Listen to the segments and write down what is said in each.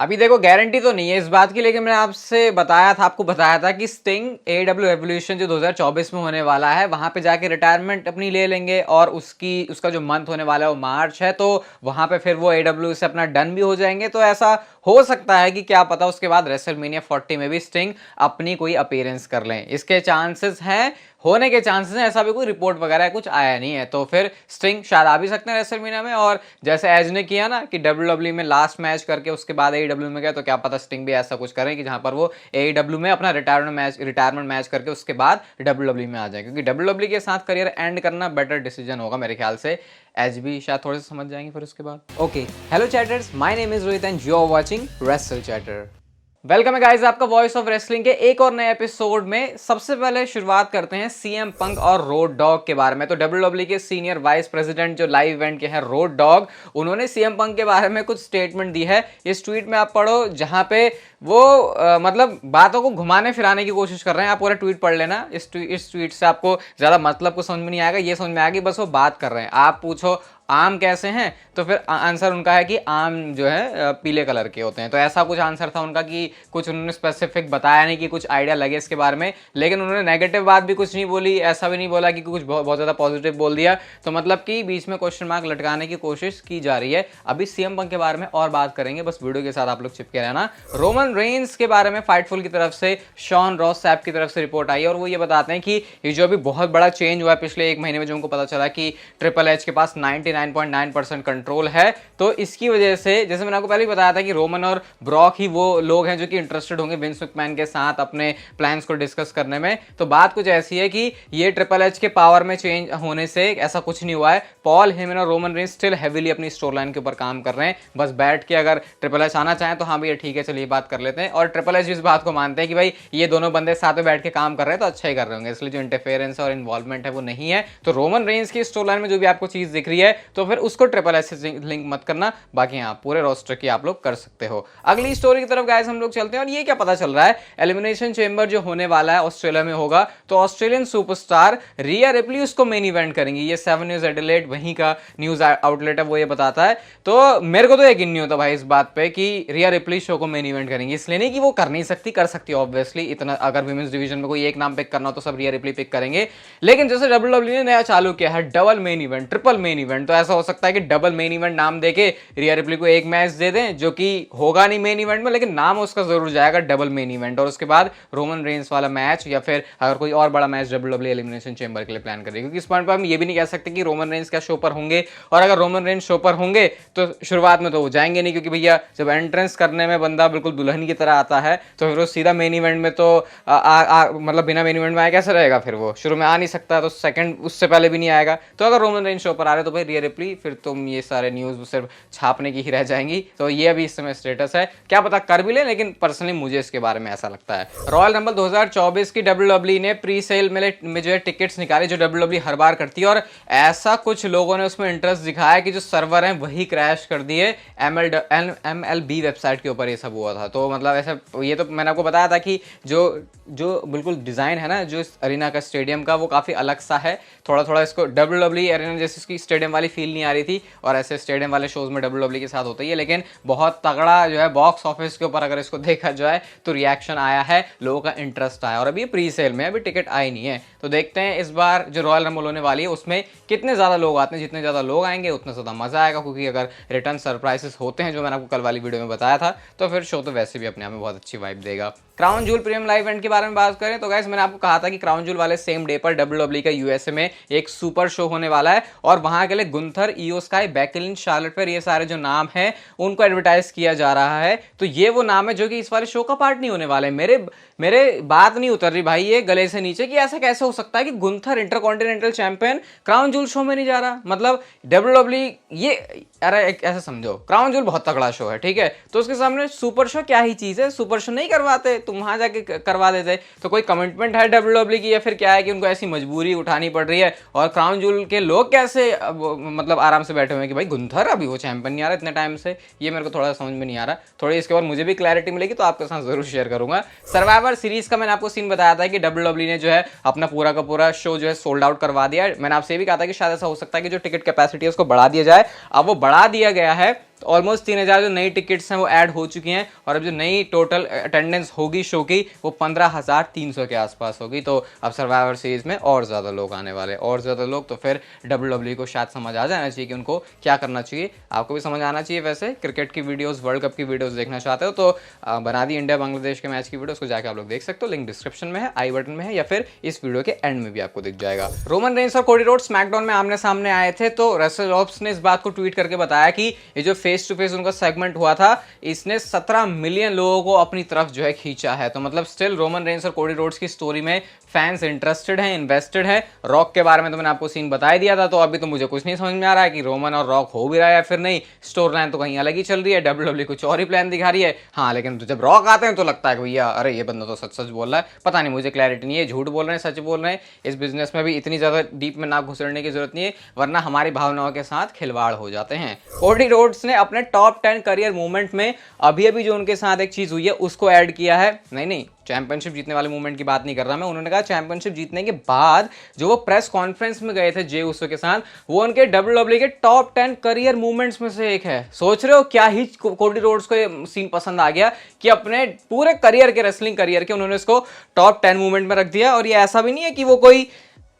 अभी देखो गारंटी तो नहीं है इस बात की, लेकिन मैंने आपको बताया था कि स्टिंग एडब्ल्यू एवोल्यूशन जो 2024 में होने वाला है वहां पे जाके रिटायरमेंट अपनी ले लेंगे, और उसका जो मंथ होने वाला है वो मार्च है, तो वहां पे फिर वो एडब्ल्यू से अपना डन भी हो जाएंगे। तो ऐसा हो सकता है कि क्या पता उसके बाद रेसलमेनिया 40 में भी स्टिंग अपनी कोई अपीयरेंस कर लें, इसके चांसेस हैं, होने के चांसेस हैं। ऐसा भी कोई रिपोर्ट वगैरह कुछ आया नहीं है, तो फिर स्टिंग शायद आ भी सकते हैं रेसलमेनिया में। और जैसे एज ने किया ना कि डब्ल्यूडब्ल्यू में लास्ट मैच करके उसके बाद एडब्ल्यू में गया, तो क्या पता स्टिंग भी ऐसा कुछ करें कि जहां पर वो एडब्ल्यू में अपना रिटायरमेंट मैच करके उसके बाद डब्ल्यूडब्ल्यू में आ जाए, क्योंकि डब्ल्यूडब्ल्यू के साथ करियर एंड करना बेटर डिसीजन होगा मेरे ख्याल से। एज भी शायद थोड़े से समझ जाएंगे फिर उसके बाद। Okay, hello chatters, my name is Rohit and you are watching wrestle chatter. Welcome है गाइस आपका वॉइस ऑफ रेसलिंग के एक और नए एपिसोड में। सबसे पहले शुरुआत करते हैं सीएम पंक और रोड डॉग के बारे में। तो डब्ल्यूडब्ल्यू के सीनियर वाइस प्रेसिडेंट जो लाइव इवेंट के हैं रोड डॉग, उन्होंने सीएम पंक के बारे में कुछ स्टेटमेंट दी है। इस ट्वीट में आप पढ़ो जहां पे वो मतलब बातों को घुमाने फिराने की कोशिश कर रहे हैं। आप पूरा ट्वीट पढ़ लेना। इस ट्वीट से आपको ज्यादा मतलब को समझ में नहीं आएगा, ये समझ में आएगी बस वो बात कर रहे हैं। आप पूछो आम कैसे हैं, तो फिर आंसर उनका है कि आम जो है पीले कलर के होते हैं। तो ऐसा कुछ आंसर था उनका कि कुछ उन्होंने स्पेसिफिक बताया नहीं कि कुछ आइडिया लगे इसके बारे में। लेकिन उन्होंने नेगेटिव बात भी कुछ नहीं बोली, ऐसा भी नहीं बोला कि कुछ बहुत ज़्यादा पॉजिटिव बोल दिया। तो मतलब कि बीच में क्वेश्चन मार्क लटकाने की कोशिश की जा रही है। अभी सीएम पंक के बारे में और बात करेंगे, बस वीडियो के साथ आप लोग चिपके रहना। रोमन रेंस के बारे में फाइटफुल की तरफ से शॉन रॉस सैप की तरफ से रिपोर्ट आई है, और वो ये बताते हैं कि ये जो अभी बहुत बड़ा चेंज हुआ है पिछले एक महीने में, जो उनको पता चला कि ट्रिपल एच के पास 99.9% कंट्रोल है। तो इसकी वजह से, जैसे मैंने आपको पहले ही बताया था कि रोमन और ब्रॉक ही वो लोग हैं जो कि इंटरेस्टेड होंगे विंस मैकमैन के साथ अपने प्लान्स को डिस्कस करने में। तो बात कुछ ऐसी है कि ये ट्रिपल एच के पावर में चेंज होने से ऐसा कुछ नहीं हुआ है। पॉल हेमन और रोमन रेंस स्टिल हेवीली अपनी स्टोर लाइन के ऊपर काम कर रहे हैं। बस बैठ के अगर ट्रिपल एच आना चाहें तो हाँ भैया ठीक है चलिए बात कर लेते हैं। और ट्रिपल एच इस बात को मानते हैं कि भाई ये दोनों बंदे साथ में बैठ के काम कर रहे हैं तो अच्छा ही कर रहे होंगे, इसलिए जो इंटरफेरेंस और इन्वॉल्वमेंट है वो नहीं है। तो रोमन रेंस की स्टोर लाइन में जो भी आपको चीज दिख रही है तो फिर उसको ट्रिपल एच से लिंक मत करना, बाकी हाँ पूरे रोस्टर की आप लोग कर सकते हो। अगली स्टोरी की तरफ गाइस हम लोग चलते हैं। और ये क्या पता चल रहा है, एलिमिनेशन चेंबर जो होने वाला है ऑस्ट्रेलिया में होगा, तो ऑस्ट्रेलियन सुपरस्टार रिया रिप्ली उसको मेन इवेंट करेंगी। ये 7 न्यूज एडिलेड वहीं का न्यूज आउटलेट है, वो ये बताता है। तो मेरे को तो यकीन नहीं होता भाई इस बात पे कि रिया रिप्ली शो को मेन इवेंट करेंगी। इसलिए नहीं कि वो कर नहीं सकती, कर सकती है ऑब्वियसली, इतना अगर विमेंस डिवीजन में कोई एक नाम पिक करना हो तो सब रिया रिप्ली पिक करेंगे। लेकिन जैसे डब्ल्यूडब्ल्यू ने नया चालू किया है double main event, triple main event, तो ऐसा हो सकता है कि डबल मेन इवेंट नाम देके रिया रिप्ली को एक मैच दे दें जो कि होगा नहीं मेन इवेंट में, लेकिन नाम उसका जरूर जाएगा डबल मेन इवेंट। और उसके बाद रोमन रेंस वाला मैच या फिर अगर कोई और बड़ा मैच डब्ल्यूडब्ल्यू एलिमिनेशन चेंबर के लिए प्लान करेगी, क्योंकि इस पॉइंट पर हम ये भी नहीं कह सकते कि रोमन रेंस क्या शो पर होंगे। और अगर रोमन रेंस शो पर होंगे तो शुरुआत में तो वो जाएंगे नहीं, क्योंकि भैया जब एंट्रेंस करने में बंदा बिल्कुल दुल्हन की तरह आता है तो फिर वो सीधा मेन इवेंट में तो मतलब बिना मेन इवेंट में आया कैसे रहेगा, फिर वो शुरू में आ नहीं सकता, तो सेकंड उससे पहले भी नहीं आएगा। तो अगर रोमन रेंस शो पर आ रहे तो भाई रिया रिप्ली, फिर तुम ये सारे न्यूज सिर्फ छापने की ही रह जाएंगी। तो ये अभी इस समय स्टेटस है, क्या पता कर भी ले, लेकिन पर्सनली मुझे इसके बारे में ऐसा लगता है। रॉयल रंबल 2024 की डब्ल्यूडब्ल्यू ने प्री सेल में जो है टिकट्स निकाले, जो डब्ल्यूडब्ल्यू हर बार करती है। और ऐसा कुछ लोगों ने उसमें इंटरेस्ट दिखाया कि जो सर्वर हैं वही क्रैश कर दिए। MLB वेबसाइट के ऊपर ये सब हुआ था। तो मतलब ऐसा, ये तो मैंने आपको बताया था कि जो बिल्कुल डिजाइन है ना जो इस अरीना का स्टेडियम का, वो काफी अलग सा है। थोड़ा थोड़ा इसको डब्ल्यूडब्ल्यू अरीना जैसे इसकी स्टेडियम वाली फील नहीं आ रही थी, और ऐसे स्टेडियम वाले शोज में डब्ल्यूडब्ल्यू के साथ होता ही है। लेकिन बहुत तगड़ा जो है बॉक्स ऑफिस के ऊपर अगर इसको देखा जाए तो रिएक्शन आया है, लोगों का इंटरेस्ट आया। और अभी प्री सेल में, अभी टिकट आई नहीं है। तो देखते हैं इस बार जो रॉयल रंबल होने वाली है उसमें कितने ज्यादा लोग आते हैं। जितने ज्यादा लोग आएंगे उतना ज्यादा मजा आएगा, क्योंकि अगर रिटर्न सरप्राइजेस होते हैं जो मैंने आपको कल वाली वीडियो में बताया था, तो फिर शो तो वैसे भी अपने आप में बहुत अच्छी वाइब देगा। Crown joule premium live event के बारे में बात करें तो गाइस मैंने आपको कहा था कि क्राउन जूल वाले सेम डे पर डब्ल्यूडब्ल्यू का यूएसए में एक सुपर शो होने वाला है, और वहां के लिए Gunther, Iyo Sky, Becky Lynch, Charlotte Flair, ये सारे जो नाम हैं उनको एडवर्टाइज किया जा रहा है। तो ये वो नाम है जो कि इस वाले शो का पार्ट नहीं होने वाले। मेरे बात नहीं उतर रही भाई ये गले से नीचे कि ऐसा कैसे हो सकता है कि Gunther intercontinental champion crown joule show में नहीं जा रहा। मतलब डब्ल्यूडब्ल्यू ये, अरे ऐसा समझो क्राउन जूल बहुत तगड़ा शो है, ठीक है, तो उसके सामने सुपर शो क्या ही चीज है। सुपर शो नहीं करवाते, तुम वहां जाके करवा देते। तो कोई कमिटमेंट है डब्ल्यूडब्ल्यू की, या फिर क्या है कि उनको ऐसी मजबूरी उठानी पड़ रही है। और क्राउन जूल के लोग कैसे मतलब आराम से बैठे हुए हैं कि भाई गुंथर अभी वो चैंपियन नहीं आ रहा इतने टाइम से, ये मेरे को थोड़ा समझ में नहीं आ रहा। थोड़ी इसके बाद मुझे भी क्लैरिटी मिलेगी तो आपके साथ जरूर शेयर करूंगा। सर्वाइवर सीरीज का मैंने आपको सीन बताया था कि डब्ल्यूडब्ल्यू ने जो है अपना पूरा का पूरा शो जो है सोल्ड आउट करवा दिया। मैंने आपसे भी कहा था कि शायद ऐसा हो सकता है कि जो टिकट कैपेसिटी है उसको बढ़ा दिया जाए। अब वो बढ़ा दिया गया है ऑलमोस्ट 3000 जो नई टिकट्स हैं वो ऐड हो चुकी हैं, और अब जो नई टोटल अटेंडेंस होगी शो की वो 15,300 के आसपास होगी। तो अब सर्वाइवर सीरीज में और ज़्यादा लोग आने वाले, और ज़्यादा लोग, तो फिर WWE को शायद समझ आ जाना चाहिए कि उनको क्या करना चाहिए। आपको भी समझ आना चाहिए। वैसे क्रिकेट की वीडियोस, वर्ल्ड कप की वीडियोस देखना चाहते हो तो बना दी इंडिया बांग्लादेश के मैच की वीडियो, उसको जाकर आप लोग देख सकते हो। लिंक डिस्क्रिप्शन में है, आई बटन में है, या फिर इस वीडियो के एंड में भी आपको दिख जाएगा। रोमन रेंस और कोडी रोड्स स्मैकडाउन में आमने सामने आए थे, तो रसेल ऑप्स ने इस बात को ट्वीट करके बताया कि ये जो फेस टू फेस उनका सेगमेंट हुआ था, इसने 17 मिलियन लोगों को अपनी तरफ जो है खींचा है। तो मतलब स्टिल रोमन रेंस और कोडी रोड्स की स्टोरी में फैंस इंटरेस्टेड हैं, इन्वेस्टेड हैं। रॉक के बारे में तो मैंने आपको सीन बता ही दिया था, तो अभी तो मुझे कुछ नहीं समझ में आ रहा है कि रोमन और रॉक हो भी रहा है या फिर नहीं। स्टोरी लाइन तो कहीं अलग ही चल रही है, WWE कुछ और ही प्लान दिखा रही है। हाँ, लेकिन जब रॉक आते हैं तो लगता है कि भैया अरे ये बंदा तो सच सच बोल रहा है। पता नहीं, मुझे क्लैरिटी नहीं है, झूठ बोल रहे हैं सच बोल रहे हैं। इस बिजनेस में भी इतनी ज़्यादा डीप में ना घुसड़ने की जरूरत नहीं है, वरना हमारी भावनाओं के साथ खिलवाड़ हो जाते हैं। कोडी रोड्स ने अपने टॉप 10 करियर मूवमेंट में अभी अभी जो उनके साथ एक चीज़ हुई है उसको ऐड किया है। नहीं, चैंपियनशिप जीतने वाले मूवमेंट की बात नहीं कर रहा मैं। उन्होंने कहा चैंपियनशिप जीतने के बाद जो वो प्रेस कॉन्फ्रेंस में गए थे जे उसो के साथ, वो उनके WWE के टॉप 10 करियर मूवमेंट्स में से एक है। सोच रहे हो क्या ही कोडी रोड्स को ये सीन पसंद आ गया कि अपने पूरे करियर के, रेसलिंग करियर के, उन्होंने इसको टॉप 10 मूवमेंट में रख दिया। और ये ऐसा भी नहीं है कि वो कोई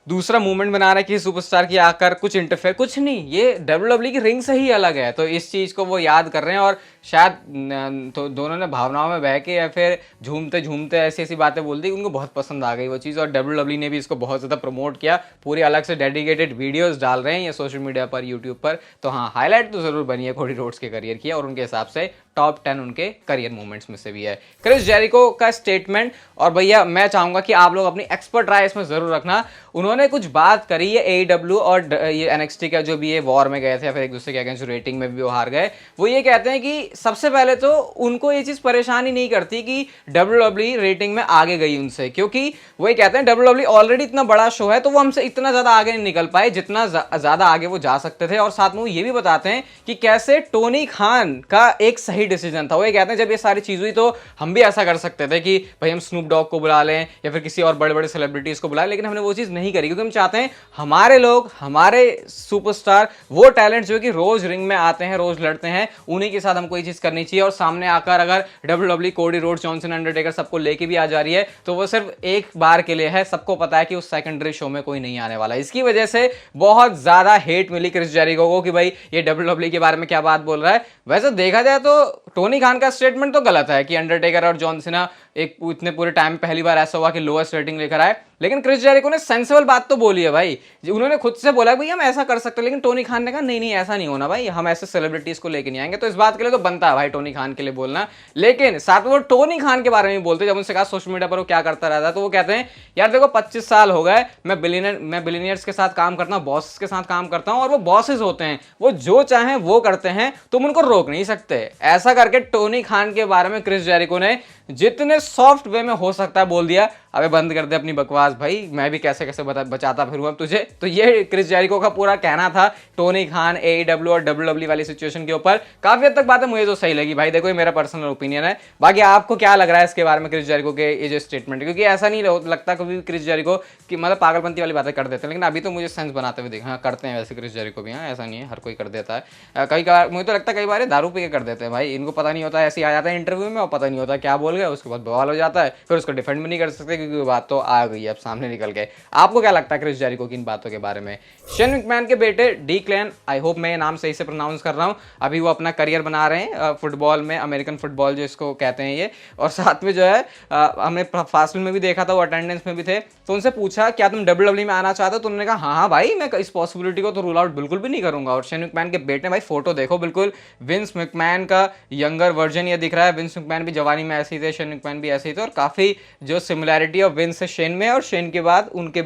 दूसरा मूवमेंट बना रहा है कि सुपरस्टार की आकर कुछ इंटरफेयर, कुछ नहीं, ये WWE की रिंग से ही अलग है। तो इस चीज़ को वो याद कर रहे हैं, और शायद तो दोनों ने भावनाओं में बह के या फिर झूमते झूमते ऐसी ऐसी बातें बोल दी, उनको बहुत पसंद आ गई वो चीज़। और WWE ने भी इसको बहुत ज़्यादा प्रमोट किया, पूरी अलग से डेडिकेटेड वीडियोस डाल रहे हैं ये सोशल मीडिया पर, यूट्यूब पर। तो हाँ, हाईलाइट तो ज़रूर बनी है कोडी रोड्स के करियर की, और उनके हिसाब से टॉप 10 उनके करियर मूवमेंट्स में से भी है। क्रिस जेरिको का स्टेटमेंट, और भैया मैं चाहूँगा कि आप लोग अपनी एक्सपर्ट राय इसमें ज़रूर रखना। उन्होंने कुछ बात करी है AEW और ये NXT का जो भी ये वॉर में गए थे, या फिर एक दूसरे के अगेंस्ट रेटिंग में भी वो हार गए। वो ये कहते हैं कि सबसे पहले तो उनको ये चीज़ परेशानी नहीं करती कि WWE रेटिंग में आगे गई उनसे, क्योंकि वो ये कहते हैं WWE ऑलरेडी इतना बड़ा शो है, तो वो हमसे इतना ज़्यादा आगे नहीं निकल पाए जितना ज़्यादा आगे वो जा सकते थे। और साथ में वो ये भी बताते हैं कि कैसे टोनी खान का एक सही डिसीजन था। वो ये कहते हैं जब ये सारी चीज़ हुई तो हम भी ऐसा कर सकते थे कि भाई हम स्नूप डॉग को बुला लें या फिर किसी और बड़े बड़े सेलिब्रिटीज़ को बुला लें, लेकिन हमने वो चीज़ नहीं करी, क्योंकि हम चाहते हैं हमारे लोग, हमारे सुपरस्टार, वो टैलेंट जो कि रोज रिंग में आते हैं, रोज लड़ते हैं, उन्हीं के साथ हमको ये चीज़ करनी चाहिए। और सामने आकर अगर WWE, Cody Rhodes, Johnson, Undertaker सबको लेके भी आ जा रही है तो वो सिर्फ एक बार के लिए है। सबको पता है कि उस सेकेंडरी शो में कोई नहीं आने वाला। इसकी वजह से बहुत ज़्यादा हेट मिली क्रिस जेरिको को कि भाई ये WWE के बारे में क्या बात बोल रहा है। वैसे देखा जाए तो टोनी खान का स्टेटमेंट तो गलत है कि अंडरटेकर और जॉन सीना एक इतने पूरे टाइम पहली बार ऐसा हुआ कि लोएस्ट रेटिंग लेकर आए, लेकिन क्रिस जेरिको ने सेंसिबल बात तो बोली है भाई। उन्होंने खुद से बोला भाई हम ऐसा कर सकते हैं, लेकिन टोनी खान ने कहा नहीं ऐसा नहीं होना भाई, हम ऐसे सेलिब्रिटीज को लेके नहीं आएंगे। तो इस बात के लिए तो बनता है भाई टोनी खान के लिए बोलना, लेकिन साथ में वो टोनी खान के बारे में बोलते, जब उनसे कहा सोशल मीडिया पर वो क्या करता रहता है, तो वो कहते हैं यार देखो 25 साल हो गए मैं बिलियनियर्स के साथ काम करता हूँ, बॉसेस के साथ काम करता हूँ, और वो बॉसेस होते हैं, वो जो चाहें वो करते हैं, तुम उनको रोक नहीं सकते। ऐसा करके टोनी खान के बारे में क्रिस जेरिको ने जितने सॉफ्ट वे में हो सकता है बोल दिया। अबे बंद कर दे अपनी बकवास भाई, मैं भी कैसे कैसे बचाता फिरूं अब तुझे। तो ये क्रिस जेरिको का पूरा कहना था टोनी खान, AEW और WWE वाली सिचुएशन के ऊपर। काफी हद तक बातें मुझे तो सही लगी भाई। देखो ये मेरा पर्सनल ओपिनियन है, बाकी आपको क्या लग रहा है इसके बारे में क्रिस जेरिको के ये जो स्टेटमेंट, क्योंकि ऐसा नहीं लगता कभी क्रिस जेरिको कि मतलब पागलपंती वाली बातें कर देते हैं, लेकिन अभी तो मुझे सेंस बनाते हुए देखा। हाँ करते हैं वैसे क्रिस जेरिको भी, हाँ ऐसा नहीं है, हर कोई कर देता है। कई बार मुझे तो लगता है कई बार दारू पी के कर देते हैं भाई, इनको पता नहीं होता, ऐसे आ जाता है इंटरव्यू में और पता नहीं होता क्या बोल गए, उसके बाद बवाल हो जाता है, फिर उसको डिफेंड भी नहीं कर सकते क्योंकि वो बात तो आ गई अब सामने निकल के। आपको क्या लगता है क्रिस जेरिको की इन बातों के बारे में? शेन मैकमैन के बेटे डिक्लेन, आई होप मैं ये नाम सही से प्रोनाउंस कर रहा हूँ, अभी वो अपना करियर बना रहे हैं फुटबॉल में, अमेरिकन फुटबॉल जो इसको कहते हैं ये। और साथ में जो है हमने फास्टफिल्म में भी देखा था, वो अटेंडेंस में भी थे, तो उनसे पूछा क्या तुम WWE में आना चाहते हो, तो उन्होंने कहा हाँ भाई मैं इस पॉसिबिलिटी को तो रूल आउट बिल्कुल भी नहीं करूंगा। और शेन मैकमैन के बेटे भाई फोटो देखो, बिल्कुल विंस मैकमैन का यंगर वर्जन ये दिख रहा है। विंस मैकमैन भी जवानी में ऐसे ही थे, शेन मैकमैन भी ऐसे ही थे, और काफी जो सिमिलैरिटी ऑफ विंस से शेन में, और शेन के बाद उनके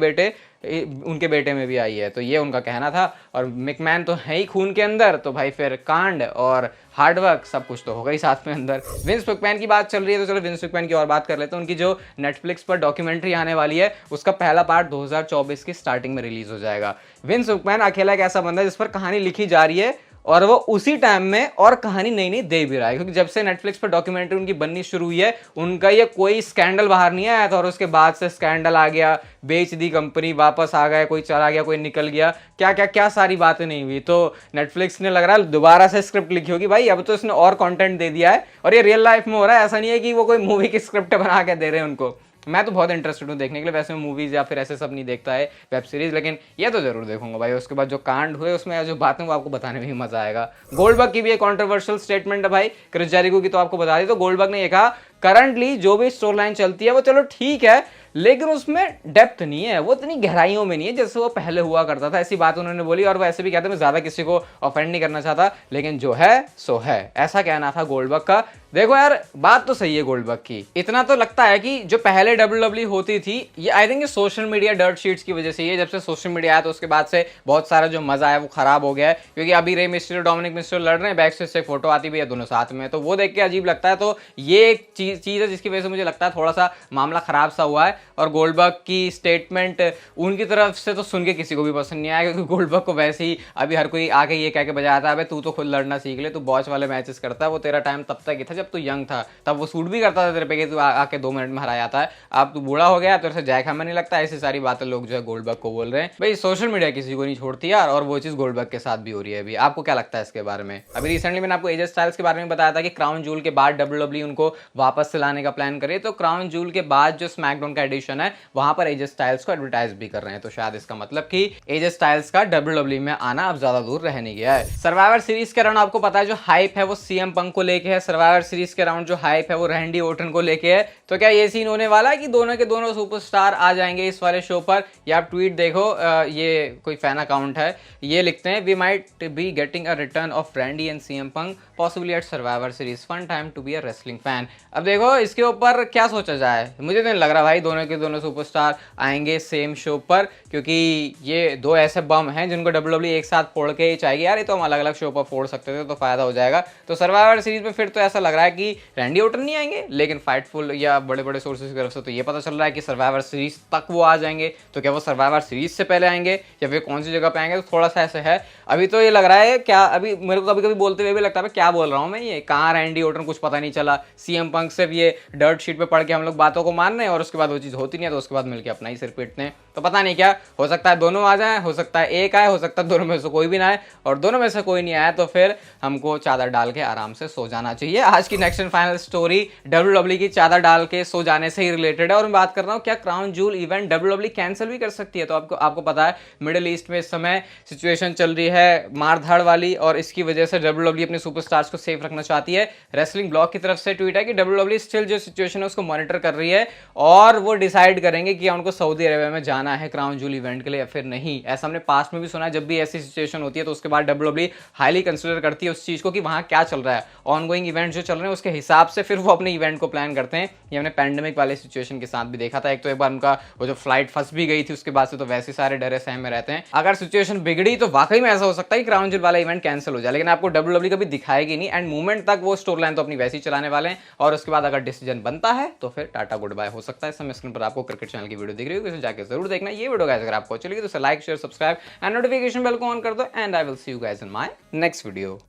बेटे में भी आई है। तो ये उनका कहना था। और मैकमैन तो है ही खून के अंदर, तो भाई फिर कांड और हार्डवर्क सब कुछ तो होगा ही साथ में अंदर। विंस मैकमैन की बात चल रही है तो चलो विंस मैकमैन की और बात कर लेते हैं। उनकी जो नेटफ्लिक्स पर डॉक्यूमेंट्री आने वाली है उसका पहला पार्ट 2024 की स्टार्टिंग में रिलीज हो जाएगा। विंस मैकमैन अकेला एक ऐसा बंदा है जिस पर कहानी लिखी जा रही है और वो उसी टाइम में और कहानी नई नई दे भी रहा है, क्योंकि जब से नेटफ्लिक्स पर डॉक्यूमेंट्री उनकी बननी शुरू हुई है उनका ये कोई स्कैंडल बाहर नहीं आया था, और उसके बाद से स्कैंडल आ गया, बेच दी कंपनी, वापस आ गए, कोई चला गया, कोई निकल गया, क्या क्या क्या सारी बातें नहीं हुई। तो नेटफ्लिक्स ने लग रहा है दोबारा से स्क्रिप्ट लिखी होगी भाई, अब तो इसने और कंटेंट दे दिया है, और ये रियल लाइफ में हो रहा है, ऐसा नहीं है कि वो कोई मूवी की स्क्रिप्ट बना के दे रहे हैं उनको। मैं तो बहुत इंटरेस्टेड हूँ देखने के लिए, वैसे मूवीज या फिर ऐसे सब नहीं देखता है, वेब सीरीज, लेकिन ये तो जरूर देखूंगा भाई। उसके बाद जो कांड हुए उसमें जो बातें वो आपको बताने में ही मजा आएगा। गोल्डबर्ग की भी एक कॉन्ट्रोवर्शियल स्टेटमेंट है भाई, क्रिस जेरिको की तो आपको बता दी। तो गोल्डबर्ग ने ये कहा करंटली जो भी स्टोरी लाइन चलती है वो चलो ठीक है, लेकिन उसमें डेप्थ नहीं है, वो इतनी गहराइयों में नहीं है जैसे वो पहले हुआ करता था, ऐसी बात उन्होंने बोली। और वो ऐसे भी कहते हैं मैं ज्यादा किसी को ऑफेंड नहीं करना चाहता, लेकिन जो है सो है, ऐसा कहना था गोल्डबर्ग का। देखो यार बात तो सही है गोल्डबर्ग की, इतना तो लगता है कि जो पहले WWE होती थी, ये I think social media dirt sheets की वजह से, ये जब से सोशल मीडिया आया तो उसके बाद से बहुत सारा जो मजा है वो खराब हो गया है। क्योंकि अभी रे मिस्टीरियो डोमिनिक मिस्टीरियो लड़ रहे हैं, बैक से फोटो आती भी है दोनों साथ में, तो वो देख के अजीब लगता है। तो ये एक चीज है जिसकी वजह से मुझे लगता है थोड़ा सा मामला खराब सा हुआ है। और गोल्डबर्ग की स्टेटमेंट उनकी तरफ से तो सुन के किसी को भी पसंद नहीं आया, क्योंकि गोल्डबर्ग को वैसे ही अभी हर कोई आके ये कह के बजाता है तू तो खुद लड़ना सीख ले, तू बॉच वाले मैचेस करता है, वो तेरा टाइम तब तक ही था जब तू यंग था, तब वो सूट भी करता था तेरे पे कि तू आके 2 मिनट में हरा जाता है, अब तू बूढ़ा हो गया तेरे से जायका में नहीं लगता। ऐसी सारी बातें लोग जो है गोल्डबर्ग को बोल रहे हैं। भाई सोशल मीडिया किसी को नहीं छोड़ती यार, और वो चीज गोल्डबर्ग के साथ भी हो रही है अभी। आपको क्या लगता है इसके बारे में? अभी रिसेंटली मैंने आपको एजे स्टाइल्स के बारे में बताया था कि क्राउन जूल के बाद WWE उनको वापस से लाने का प्लान करे, तो क्राउन जूल के बाद जो स्मैकडाउन का एडिशन है वहां पर एजे स्टाइल्स को एडवर्टाइज भी कर रहे हैं, तो शायद इसका मतलब कि एजे स्टाइल्स का WWE में आना अब ज्यादा दूर रह नहीं गया है। सर्वाइवर सीरीज के अराउंड आपको पता है जो हाइप है वो सीएम पंक को लेके है, सर्वाइवर सीरीज के अराउंड जो हाइप है वो रैंडी ओर्टन को लेके है। तो क्या ये सीन होने वाला है कि दोनों के दोनों सुपरस्टार आ जाएंगे इस वाले शो पर? या आप ट्वीट देखो, ये कोई फैन अकाउंट है, ये लिखते हैं we might be getting a return of Randy and CM Punk possibly at Survivor Series, fun time to be a wrestling fan. अब देखो इसके ऊपर क्या सोचा जाए, मुझे तो नहीं लग रहा भाई दोनों के दोनों सुपरस्टार आएंगे सेम शो पर, क्योंकि ये दो ऐसे बम हैं जिनको WWE एक साथ फोड़ के ही चाहिए यार, ये तो हम अलग अलग शो पर फोड़ सकते थे तो फायदा हो जाएगा। तो सर्वाइवर सीरीज में फिर तो ऐसा लग रहा है कि रैंडी ओर्टन नहीं आएंगे, लेकिन फाइटफुल या बड़े बड़े सोर्सेज की तरफ से तो ये पता चल रहा है कि सर्वाइवर सीरीज तक वो आ जाएंगे। तो क्या वो सर्वाइवर सीरीज से पहले आएंगे या फिर कौन सी जगह पे आएंगे, तो थोड़ा सा ऐसे है अभी। तो ये लग रहा है क्या, अभी मेरे को कभी कभी बोलते हुए भी लगता है क्या बोल रहा हूँ मैं, ये कहाँ रैंडी ओर्टन कुछ पता नहीं चला, सीएम पंक से भी ये डर्ट शीट पे पढ़ के हम लोग बातों को मान रहे हैं और उसके बाद वो चीज़ होती नहीं है, तो उसके बाद मिलकर अपना ही सिर पीटते हैं। तो पता नहीं क्या हो सकता है, दोनों आ जाए, हो सकता है एक आए, हो सकता है दोनों में से कोई भी ना आए, और दोनों में से कोई नहीं आया तो फिर हमको चादर डाल के आराम से सो जाना चाहिए। आज की next and final story WWE की चादर डाल के सो जाने से ही रिलेटेड है, और मैं बात कर रहा हूँ क्या crown joule event WWE cancel भी कर सकती है। तो आपको पता है मिडिल ईस्ट में इस समय सिचुएशन चल रही है मारधाड़ वाली, और इसकी वजह से WWE अपने सुपरस्टार्स को सेफ रखना चाहती है। रेसलिंग ब्लॉग की तरफ से ट्वीट है कि WWE स्टिल जो सिचुएशन है उसको मॉनिटर कर रही है, और वो डिसाइड करेंगे कि उनको सऊदी अरेबिया में जाना है क्राउन जूल इवेंट के लिए या फिर नहीं। ऐसा हमने पास्ट में भी सुना है, जब भी ऐसी सिचुएशन होती है तो उसके बाद WWE हाईली कंसिडर करती है उस चीज को कि वहां क्या चल रहा है, ऑनगोइंग इवेंट जो चल रहे हैं उसके हिसाब से फिर वो अपने इवेंट को प्लान करते हैं। ये हमने पैंडेमिक वाले सिचुएशन के साथ भी देखा था, एक बार उनका वो जो फ्लाइट फंस भी गई थी, उसके बाद से तो वैसे सारे डरे सहम में रहते हैं। अगर सिचुएशन बिगड़ी तो वाकई में ऐसा हो सकता है कि क्राउन जूल वाला इवेंट कैंसिल हो जाए, लेकिन आपको WWE कभी दिखाएगी नहीं, एंड मूवमेंट तक वो स्टोरी लाइन तो अपनी वैसी चलाने वाले हैं, और उसके बाद अगर डिसीजन बनता है तो फिर टाटा गुड बाय हो सकता है। समय स्क्रीन पर आपको क्रिकेट चैनल की वीडियो दिख रही होगी, जाके जरूर देखना ये वीडियो गाइस। अगर आपको अच्छी लगी तो like share subscribe and notification bell को ऑन कर दो, and I will see you guys in my next video.